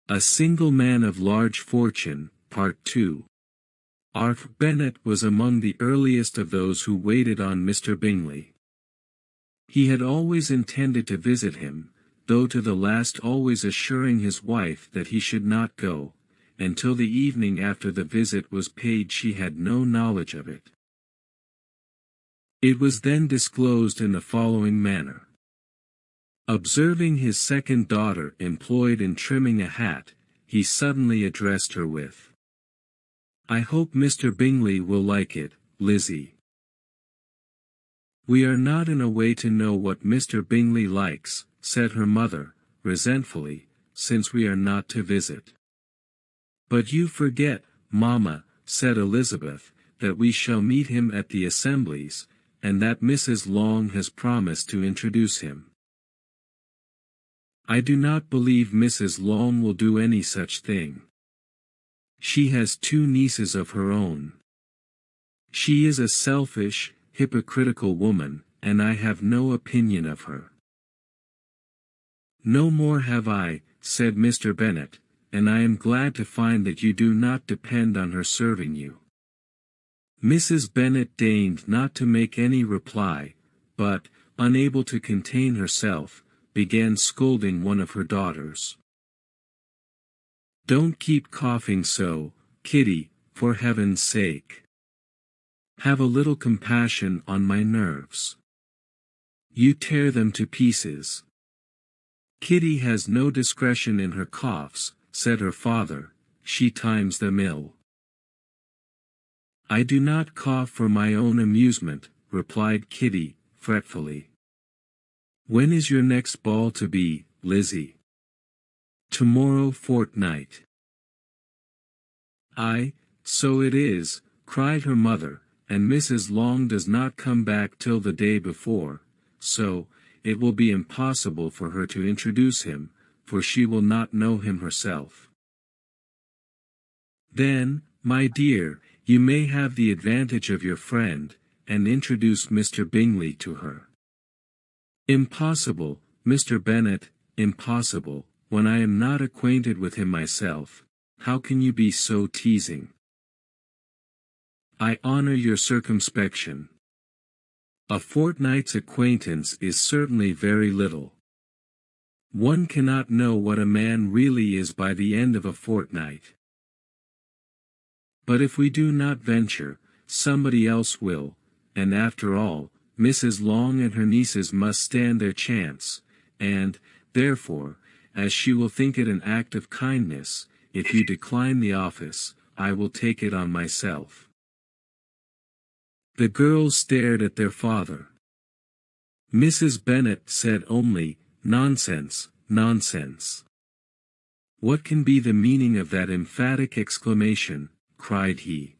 A Single Man of Large Fortune, Part 2. Arthur Bennet was among the earliest of those who waited on Mr. Bingley. He had always intended to visit him, though to the last always assuring his wife that he should not go, and till the evening after the visit was paid she had no knowledge of it. It was then disclosed in the following manner. Observing his second daughter employed in trimming a hat, he suddenly addressed her with, "I hope Mr. Bingley will like it, Lizzie." "We are not in a way to know what Mr. Bingley likes," said her mother, resentfully, "since we are not to visit." "But you forget, mamma," said Elizabeth, "that we shall meet him at the assemblies, and that Mrs. Long has promised to introduce him." "I do not believe Mrs. Long will do any such thing. She has two nieces of her own. She is a selfish, hypocritical woman, and I have no opinion of her." "No more have I," said Mr. Bennet, "and I am glad to find that you do not depend on her serving you." Mrs. Bennet deigned not to make any reply, but, unable to contain herself, began scolding one of her daughters. "Don't keep coughing so, Kitty, for heaven's sake. Have a little compassion on my nerves. You tear them to pieces." "Kitty has no discretion in her coughs," said her father, "she times them ill." "I do not cough for my own amusement," replied Kitty, fretfully. "When is your next ball to be, Lizzie?" "Tomorrow fortnight." "Aye, so it is," cried her mother, "and Mrs. Long does not come back till the day before, so, it will be impossible for her to introduce him, for she will not know him herself." "Then, my dear, you may have the advantage of your friend, and introduce Mr. Bingley to her." "Impossible, Mr. Bennet, impossible, when I am not acquainted with him myself. How can you be so teasing?" "I honor your circumspection. A fortnight's acquaintance is certainly very little. One cannot know what a man really is by the end of a fortnight. But if we do not venture, somebody else will, and after all, Mrs. Long and her nieces must stand their chance, and, therefore, as she will think it an act of kindness, if you decline the office, I will take it on myself." The girls stared at their father. Mrs. Bennet said only, "Nonsense, nonsense." "What can be the meaning of that emphatic exclamation?" cried he.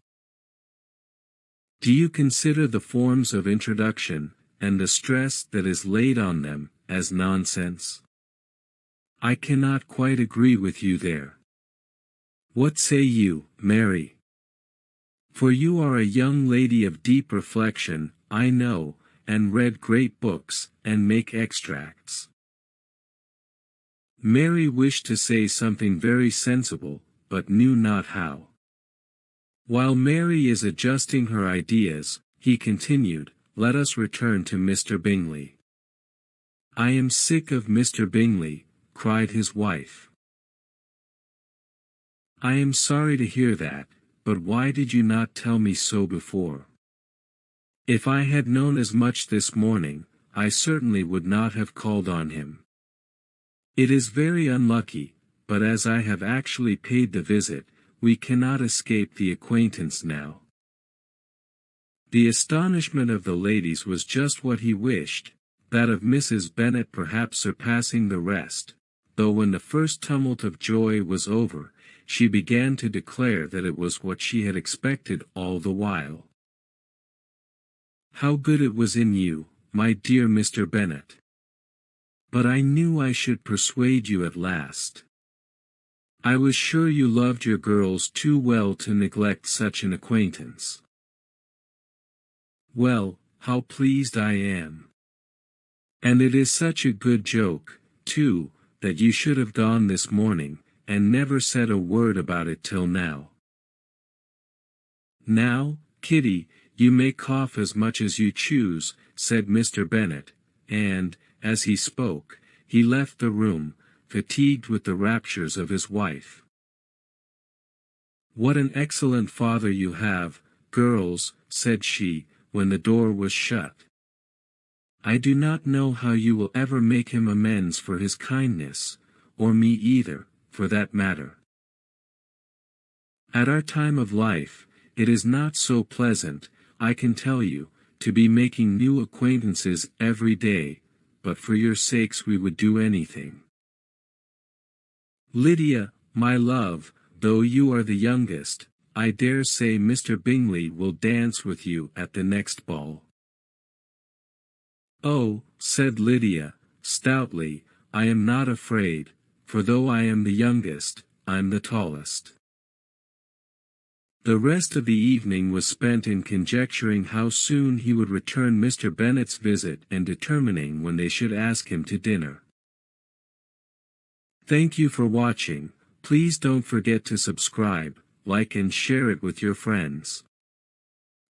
"Do you consider the forms of introduction, and the stress that is laid on them, as nonsense? I cannot quite agree with you there. What say you, Mary? For you are a young lady of deep reflection, I know, and read great books, and make extracts." Mary wished to say something very sensible, but knew not how. "While Mary is adjusting her ideas," he continued, "let us return to Mr. Bingley." "I am sick of Mr. Bingley," cried his wife. "I am sorry to hear that, but why did you not tell me so before? If I had known as much this morning, I certainly would not have called on him. It is very unlucky, but as I have actually paid the visit, we cannot escape the acquaintance now." The astonishment of the ladies was just what he wished, that of Mrs. Bennet perhaps surpassing the rest, though when the first tumult of joy was over, she began to declare that it was what she had expected all the while. "How good it was in you, my dear Mr. Bennet! But I knew I should persuade you at last. I was sure you loved your girls too well to neglect such an acquaintance. Well, how pleased I am! And it is such a good joke, too, that you should have gone this morning, and never said a word about it till now. Now, Kitty, you may cough as much as you choose, said Mr. Bennet, and, as he spoke, he left the room, fatigued with the raptures of his wife. What an excellent father you have, girls, said she, when the door was shut. I do not know how you will ever make him amends for his kindness, or me either, for that matter. At our time of life, it is not so pleasant, I can tell you, to be making new acquaintances every day, but for your sakes we would do anything. Lydia, my love, though you are the youngest, I dare say Mr. Bingley will dance with you at the next ball. Oh, said Lydia, stoutly, I am not afraid, for though I am the youngest, I'm the tallest. The rest of the evening was spent in conjecturing how soon he would return Mr. Bennet's visit and determining when they should ask him to dinner. Thank you for watching. Please don't forget to subscribe, like and share it with your friends.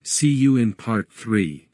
See you in part 3.